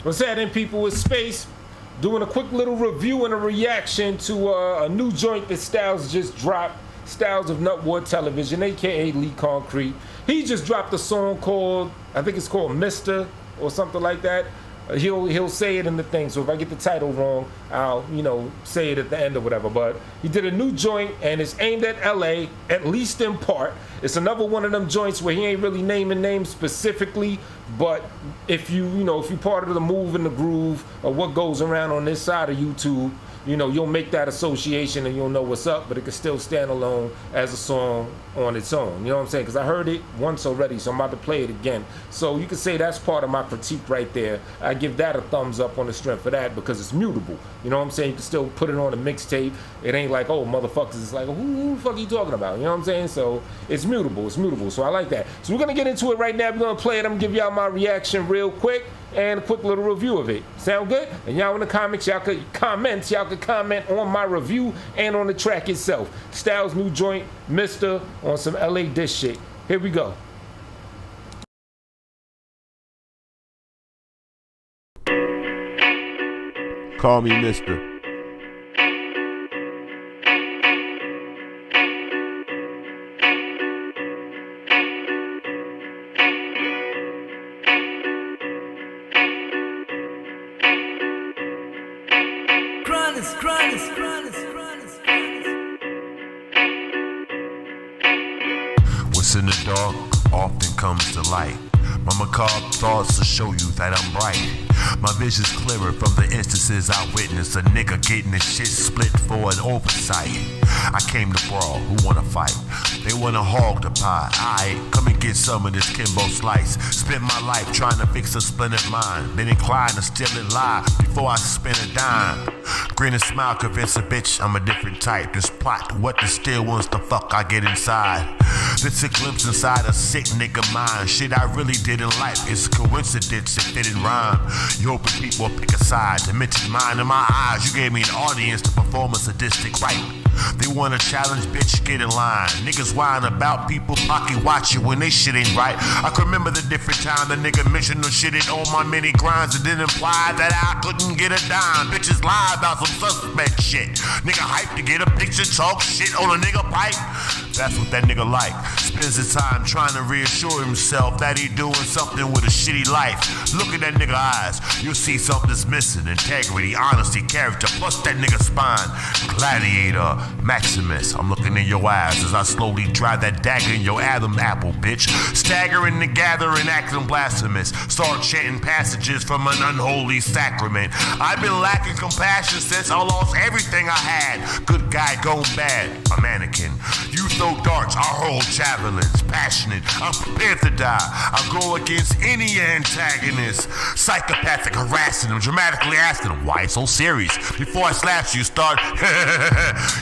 What's happening, people? With Space, doing a quick little review and a reaction to a new joint that Stylz just dropped. Stylz of Nutwood Television, aka Lee Concrete. He just dropped a song called, I think it's called Mr. or something like that. He'll say it in the thing, so if I get the title wrong, I'll say it at the end or whatever. But he did a new joint and it's aimed at LA, at least in part. It's another one of them joints where he ain't really naming names specifically, but if you part of the move and the groove of what goes around on this side of YouTube, you'll make that association and you'll know what's up, but it can still stand alone as a song on its own. You know what I'm saying? Because I heard it once already, so I'm about to play it again. So you can say that's part of my critique right there. I give that a thumbs up on the strength of that because it's mutable. You know what I'm saying? You can still put it on a mixtape. It ain't like, oh, motherfuckers, it's like, who the fuck are you talking about? You know what I'm saying? So it's mutable. It's mutable. So I like that. So we're going to get into it right now. We're going to play it. I'm going to give y'all my reaction real quick and a quick little review of it. Sound good? And y'all in the comments, y'all could comment on my review and on the track itself. Stylz new joint, Mr. on some LA dish shit. Here we go. Call me Mister. What's in the dark often comes to light. My macabre thoughts will show you that I'm bright. My vision's clearer from the instances I witnessed. A nigga getting his shit split for an oversight. I came to brawl, who wanna fight? They wanna hog the pie. Aight, come and get some of this Kimbo slice. Spent my life trying to fix a splintered mind. Been inclined to steal and lie before I spend a dime. Grin and smile, convince a bitch I'm a different type. Just plot what the still wants the fuck I get inside. This a glimpse inside a sick nigga mind. Shit I really did in life is coincidence if it didn't rhyme. You hoping people will pick a side. To mention mine in my eyes, you gave me an audience to perform a sadistic right. They wanna challenge, bitch, get in line. Niggas whine about people pocket watching when they shit ain't right. I can remember the different time the nigga mentioned no shit in all my many grinds. It didn't imply that I couldn't get a dime. Bitches lie about some suspect shit. Nigga hype to get a picture, talk shit on a nigga pipe. That's what that nigga like. Spends his time trying to reassure himself that he doing something with a shitty life. Look at that nigga eyes, you'll see something's missing. Integrity, honesty, character, plus that nigga spine. Gladiator, Maximus, I'm looking in your eyes as I slowly drive that dagger in your Adam apple, bitch. Staggering the gathering, acting blasphemous. Start chanting passages from an unholy sacrament. I've been lacking compassion since I lost everything I had. Good guy gone bad, a mannequin. You throw darts, I hold javelins. Passionate, I'm prepared to die. I go against any antagonist. Psychopathic harassing them, dramatically asking them why it's so serious. Before I slash you, start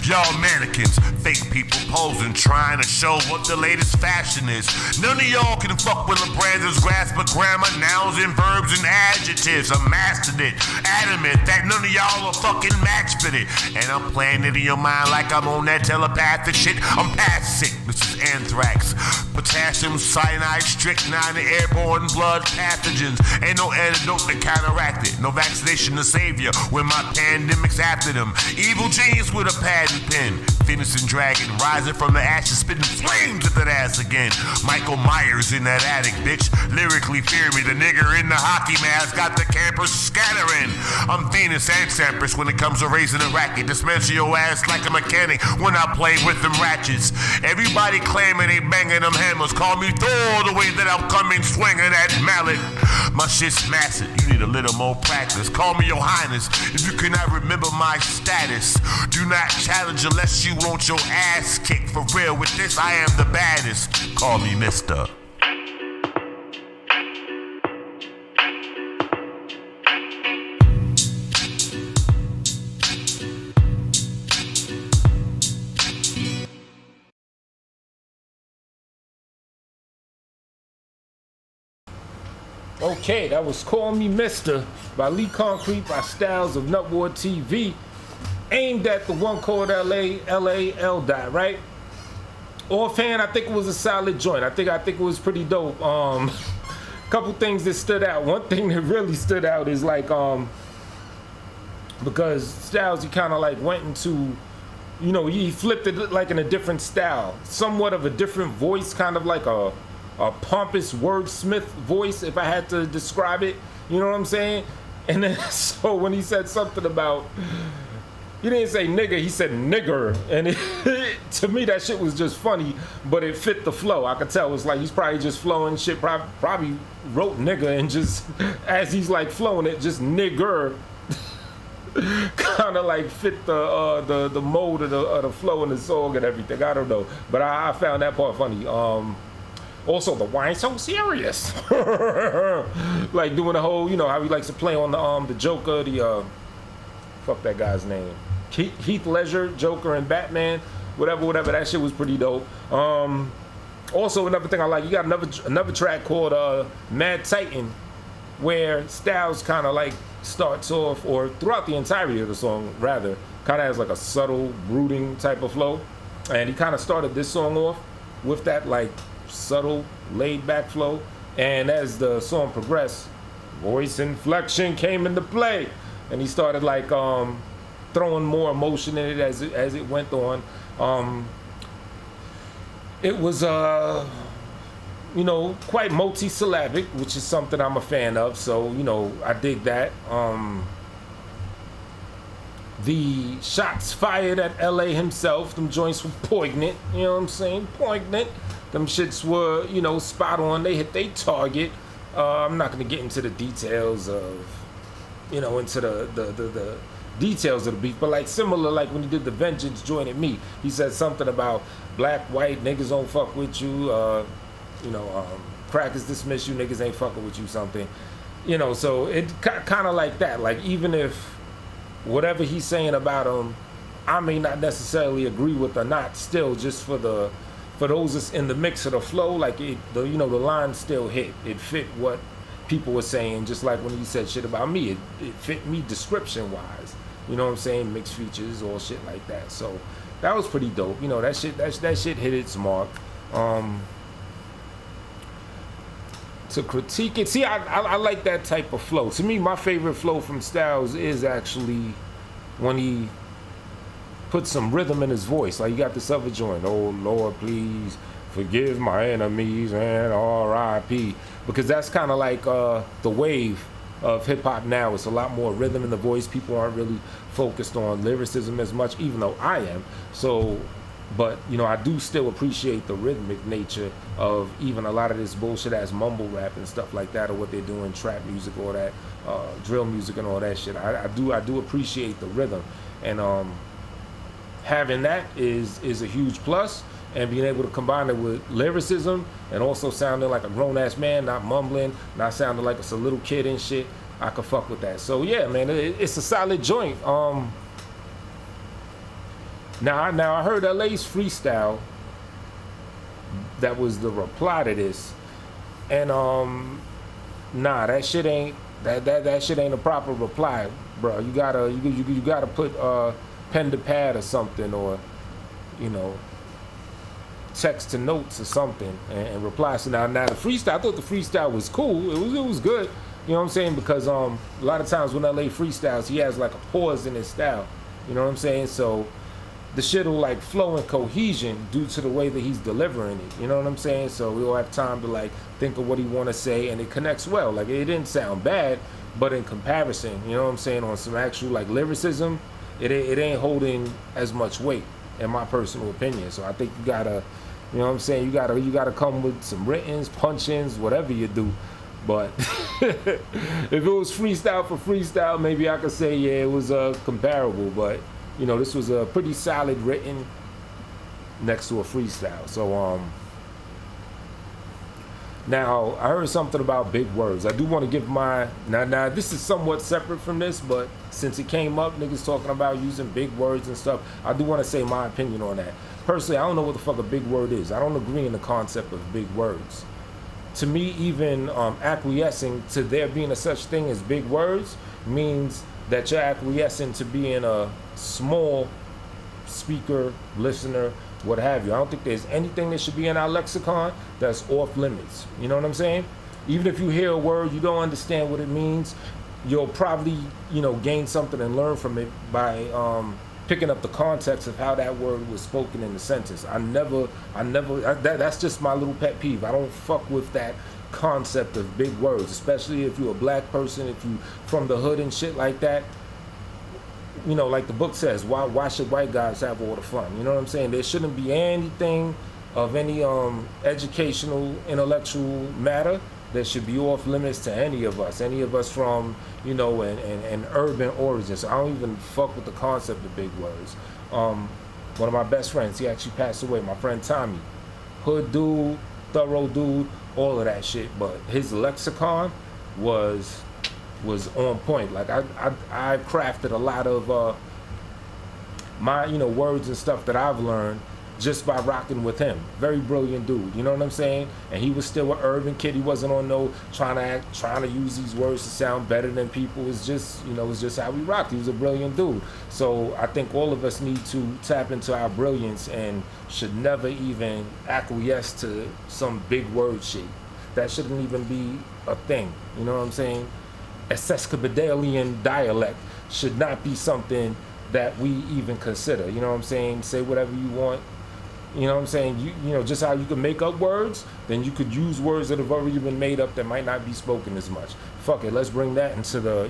y'all mannequins, fake people posing, trying to show what the latest fashion is. None of y'all can fuck with LeBrandon's grasp of grammar, nouns and verbs and adjectives. I mastered it, adamant that none of y'all are fucking match fit it. And I'm playing it in your mind like I'm on that telepathic shit. I'm past sick, this is anthrax, potassium cyanide, strychnine, and airborne blood pathogens. Ain't no antidote to counteract it, no vaccination to save you when my pandemic's after them. Evil genius with a pad and pen, Venus and Dragon rising from the ashes, spitting flames at that ass again. Michael Myers in that attic, bitch. Lyrically fear me, the nigger in the hockey mask got the campers scattering. I'm Venus and Sampras when it comes to raising a racket. Dismantle your ass like a mechanic when I play with them ratchets. Everybody claiming they banging them hammers. Call me Thor the way that I'm coming swinging that mallet. My shit's massive, you need a little more practice. Call me your highness if you cannot remember my status. Do not challenge unless you want your ass kicked. For real, with this I am the baddest. Call me Mister. Okay, that was Call Me Mr. by Lee Concrete by Stylz of Nutwood TV. Aimed at the one called LA L dot, right? Offhand, I think it was a solid joint. I think it was pretty dope. couple things that stood out. One thing that really stood out is like because Stylz, he kind of like went into, you know, he flipped it like in a different style, somewhat of a different voice, kind of like a pompous wordsmith voice, if I had to describe it. You know what I'm saying? And then so when he said something about, he didn't say nigga, he said nigger, and to me that shit was just funny, but it fit the flow. I could tell it's like he's probably just flowing shit, probably wrote nigga and just as he's like flowing it, just nigger kind of like fit the mode of the flow in the song and everything. I don't know, but I found that part funny. Also, the why so serious, like doing the whole, you know, how he likes to play on the Joker, fuck that guy's name, Heath Ledger, Joker and Batman, whatever. That shit was pretty dope. Also, another thing I like, you got another track called Mad Titan, where Stylz kind of like starts off, or throughout the entirety of the song, rather, kind of has like a subtle, brooding type of flow, and he kind of started this song off with that like subtle, laid-back flow, and as the song progressed, voice inflection came into play, and he started like throwing more emotion in it as it went on. It was you know, quite multi-syllabic, which is something I'm a fan of, so you know, I dig that. The shots fired at LA himself, them joints were poignant, you know what I'm saying? Poignant. Them shits were, you know, spot on. They hit their target. I'm not gonna get into the details of, you know, into the details of the beat, but like similar, like when he did the Vengeance joint at me, he said something about black, white, niggas don't fuck with you, you know, crackers dismiss you, niggas ain't fucking with you, something, you know. So it kind of like that. Like even if whatever he's saying about him, I may not necessarily agree with or not, still just for those that's in the mix of the flow, like you know, the line still hit. It fit what people were saying, just like when he said shit about me, it fit me description wise. You know what I'm saying? Mixed features, all shit like that. So that was pretty dope. You know, that shit hit its mark. To critique it, see, I like that type of flow. To me, my favorite flow from Stylz is actually when he puts some rhythm in his voice. Like you got this other joint, oh Lord, please forgive my enemies and R.I.P. Because that's kind of like the wave of hip hop now. It's a lot more rhythm in the voice. People aren't really focused on lyricism as much, even though I am. So, but you know, I do still appreciate the rhythmic nature of even a lot of this bullshit ass mumble rap and stuff like that, or what they're doing, trap music, all that, drill music and all that shit. I do appreciate the rhythm, and having that is a huge plus, and being able to combine it with lyricism and also sounding like a grown-ass man, not mumbling, not sounding like it's a little kid and shit, I could fuck with that. So yeah, man, it's a solid joint. Now I heard LA's freestyle that was the reply to this, and nah, that shit ain't a proper reply, bro. You gotta put pen to pad or something, or you know, text to notes or something, and reply. So now the freestyle, I thought the freestyle was cool. It was good. You know what I'm saying? Because a lot of times when LA freestyles, he has like a pause in his style. You know what I'm saying? So the shit will like flow in cohesion due to the way that he's delivering it. You know what I'm saying? So we'll have time to like think of what he want to say, and it connects well. Like it didn't sound bad, but in comparison, you know what I'm saying, on some actual like lyricism, it ain't holding as much weight, in my personal opinion. So I think you gotta, you know what I'm saying, you gotta come with some writtens, punch-ins, whatever you do. But if it was freestyle for freestyle, maybe I could say, yeah, it was comparable. But you know, this was a pretty solid written next to a freestyle. So now I heard something about big words. I do want to give my now this is somewhat separate from this, but since it came up, niggas talking about using big words and stuff, I do want to say my opinion on that. Personally, I don't know what the fuck a big word is. I don't agree in the concept of big words. To me, even acquiescing to there being a such thing as big words means that you're acquiescing to being a small speaker, listener, what have you. I don't think there's anything that should be in our lexicon that's off limits. You know what I'm saying? Even if you hear a word, you don't understand what it means, you'll probably, gain something and learn from it by picking up the context of how that word was spoken in the sentence. That's just my little pet peeve. I don't fuck with that concept of big words, especially if you're a black person, if you from the hood and shit like that. Like the book says, why should white guys have all the fun? You know what I'm saying? There shouldn't be anything of any educational, intellectual matter that should be off limits to any of us from, an urban origin. So I don't even fuck with the concept of big words. One of my best friends, he actually passed away, my friend Tommy. Hood dude, thorough dude, all of that shit. But his lexicon was on point. Like I crafted a lot of my words and stuff that I've learned just by rocking with him. Very brilliant dude, you know what I'm saying? And he was still an urban kid. He wasn't on no trying to use these words to sound better than people. It's just it's just how we rocked. He was a brilliant dude. So I think all of us need to tap into our brilliance and should never even acquiesce to some big word shit. That shouldn't even be a thing. You know what I'm saying? Escabadalian dialect should not be something that we even consider. You know what I'm saying? Say whatever you want. You know what I'm saying? Just how you can make up words, then you could use words that have already been made up that might not be spoken as much. Fuck it, let's bring that into the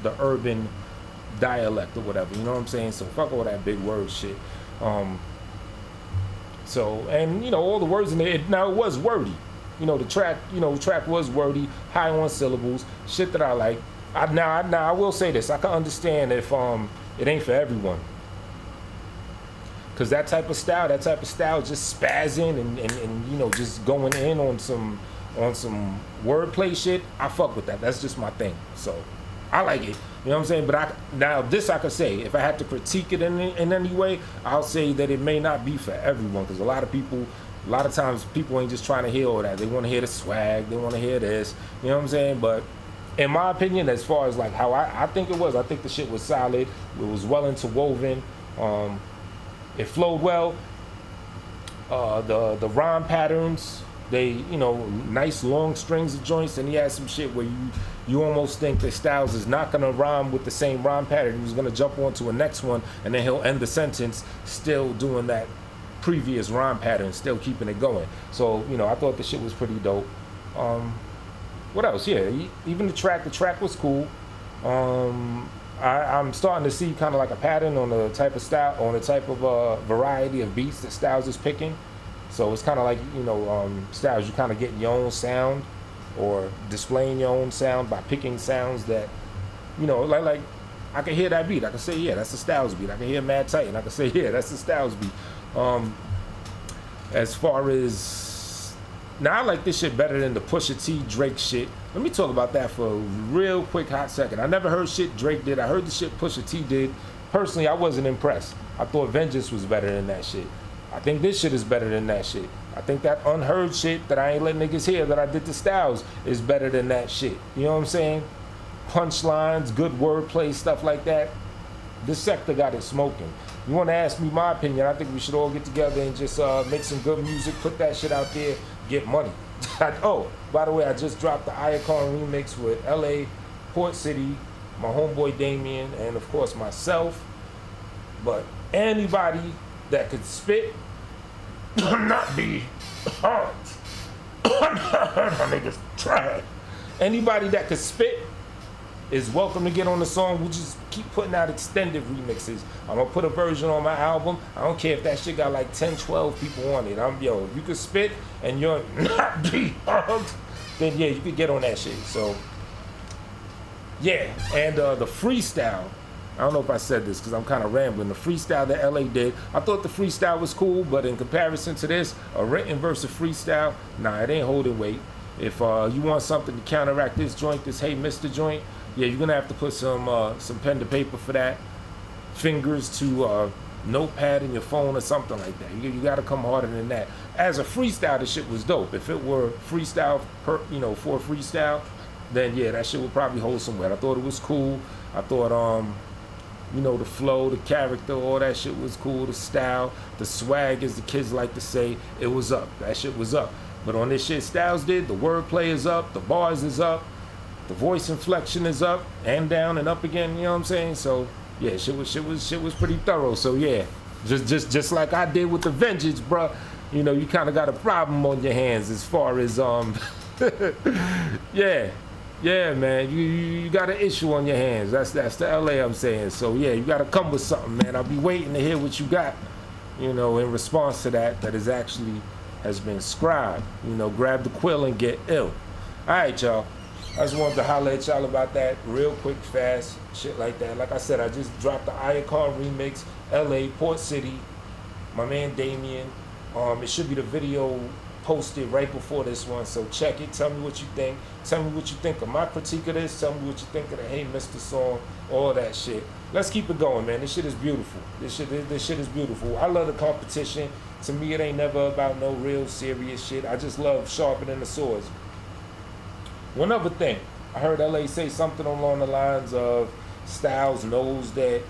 the urban dialect or whatever. You know what I'm saying? So fuck all that big word shit. All the words in there. Now it was wordy. The track was wordy, high on syllables, shit that I like. I will say this: I can understand if it ain't for everyone. Cause that type of style just spazzing and just going in on some wordplay shit. I fuck with that. That's just my thing. So I like it. You know what I'm saying? But I could say, if I had to critique it in any way, I'll say that it may not be for everyone. Cause a lot of times people ain't just trying to hear all that. They want to hear the swag. They want to hear this. You know what I'm saying? But in my opinion, as far as like how I think it was, I think the shit was solid. It was well interwoven. It flowed well. The rhyme patterns, they, nice long strings of joints, and he had some shit where you almost think that Stylz is not gonna rhyme with the same rhyme pattern. He's gonna jump onto a next one, and then he'll end the sentence still doing that previous rhyme pattern, still keeping it going. So, I thought the shit was pretty dope. What else? Yeah, even the track was cool. I'm starting to see kind of like a pattern on the type of style, on the type of variety of beats that Stylz is picking. So it's kind of like, Stylz, you kind of getting your own sound or displaying your own sound by picking sounds that, like I can hear that beat. I can say, yeah, that's the Stylz beat. I can hear Mad Titan. I can say, yeah, that's the Stylz beat. As far as, now I like this shit better than the Pusha T Drake shit. Let me talk about that for a real quick hot second. I never heard shit Drake did. I heard the shit Pusha T did. Personally, I wasn't impressed. I thought Vengeance was better than that shit. I think this shit is better than that shit. I think that unheard shit that I ain't let niggas hear that I did to Stylz is better than that shit. You know what I'm saying? Punchlines, good wordplay, stuff like that. This sector got it smoking. You want to ask me my opinion, I think we should all get together and just make some good music, put that shit out there, get money. Oh, by the way, I just dropped the Iacon remix with LA, Port City, my homeboy Damien, and of course myself. But anybody that could spit, not be hard. Niggas try. Anybody that could spit is welcome to get on the song. We'll just keep putting out extended remixes. I'm gonna put a version on my album. I don't care if that shit got like 10, 12 people on it. If you could spit and you're not be hugged, then yeah, you could get on that shit. So yeah, and the freestyle, I don't know if I said this because I'm kind of rambling. The freestyle that LA did, I thought the freestyle was cool, but in comparison to this, a written versus freestyle, nah, it ain't holding weight. If you want something to counteract this joint, this Hey Mr. joint, yeah, you're gonna have to put some pen to paper for that, fingers to notepad in your phone or something like that. You gotta come harder than that. As a freestyle, the shit was dope. If it were freestyle, for a freestyle, then yeah, that shit would probably hold some weight. I thought it was cool. I thought the flow, the character, all that shit was cool. The style, the swag, as the kids like to say, it was up. That shit was up. But on this shit Stylz did, the wordplay is up, the bars is up, the voice inflection is up and down and up again. You know what I'm saying? So yeah, shit was pretty thorough. So yeah, just like I did with the Vengeance, bruh. You know, you kind of got a problem on your hands as far as yeah, man. You got an issue on your hands. That's the LA I'm saying. So yeah, you got to come with something, man. I'll be waiting to hear what you got. You know, in response to that is actually has been scribed. You know, grab the quill and get ill. All right, y'all. I just wanted to holler at y'all about that real quick, fast, shit like that. Like I said, I just dropped the Icon remix, LA, Port City, my man Damien. It should be the video posted right before this one, so check it. Tell me what you think. Tell me what you think of my critique of this. Tell me what you think of the Hey Mr. song, all that shit. Let's keep it going, man. This shit is beautiful. This shit is beautiful. I love the competition. To me, it ain't never about no real serious shit. I just love sharpening the swords. One other thing, I heard LA say something along the lines of Stylz knows that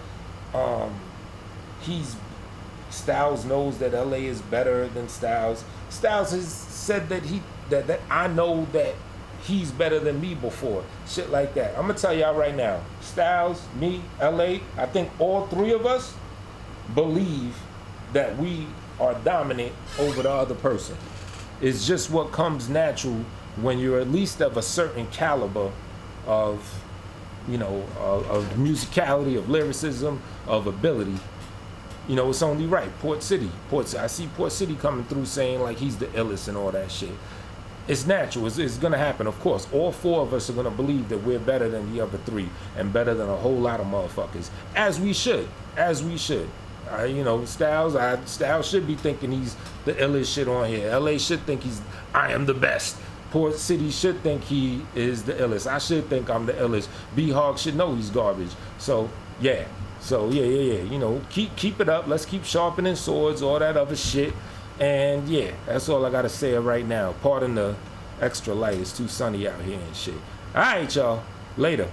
Stylz knows that LA is better than Stylz. Stylz has said that that I know that he's better than me before. Shit like that. I'm gonna tell y'all right now, Stylz, me, LA, I think all three of us believe that we are dominant over the other person. It's just what comes natural when you're at least of a certain caliber of, you know, of musicality, of lyricism, of ability. You know, it's only right. Port City. I see Port City coming through saying like he's the illest and all that shit. It's natural. It's gonna happen, of course. All four of us are gonna believe that we're better than the other three and better than a whole lot of motherfuckers. As we should. You know, Stylz should be thinking he's the illest shit on here. LA should think I am the best. Port City should think he is the illest. I should think I'm the illest. B-Hog should know he's garbage. So yeah. You know, keep it up. Let's keep sharpening swords, all that other shit. And yeah, that's all I gotta say right now. Pardon the extra light. It's too sunny out here and shit. All right, y'all. Later.